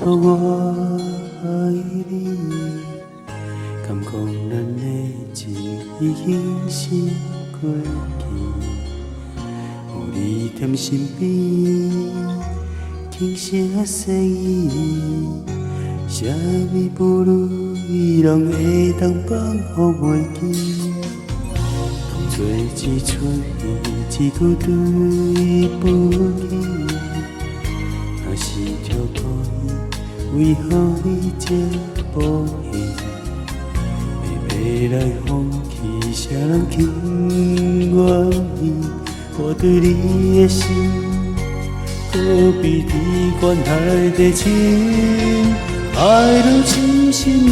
说我爱你，敢讲咱的情已经是过去？有你踮身边，轻声细语，啥物不如意拢会当放乎袂记。同做一出戏，一句对不起。若是着故意，为何你这无戏？要来放弃，谁人肯愿意？我对你的心，可比天悬海地深。爱到深深有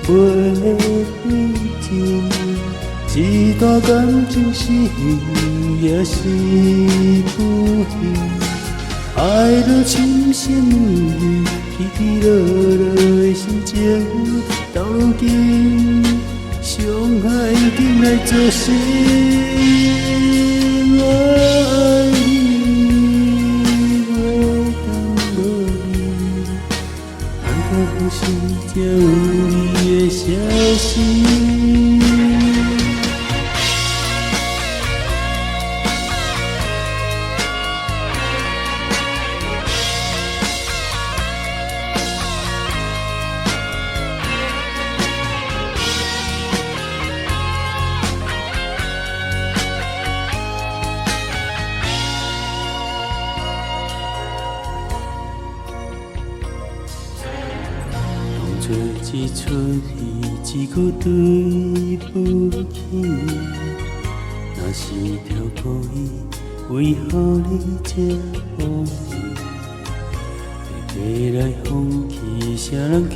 袂离情，一段感情是幸也是不幸。爱到深深有起起落落的心情，到如今伤害已经来作甚？我爱你，袂当无你，难道不是才有你的消息？做一出戏，一句对不起。若是条故意，为何你这无意？要来放弃，谁人肯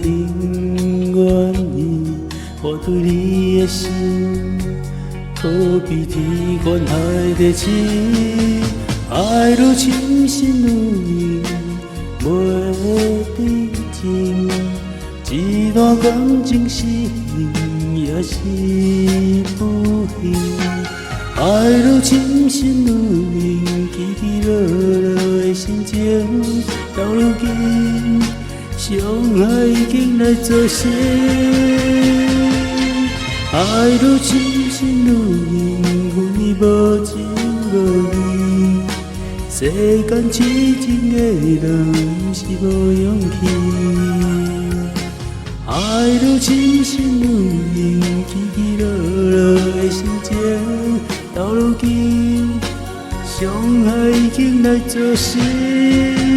愿意？我对你的心，可比天悬海地深。爱如深深有影，袂离情。一段感情是幸也是不幸，爱如深深有影，起起落落的心情，到如今伤害已经来作甚？爱如深深有影，有你无情无义，世间痴情的人是无勇气。爱如深深有影，起起落落的心情，到如今伤害已经来作甚？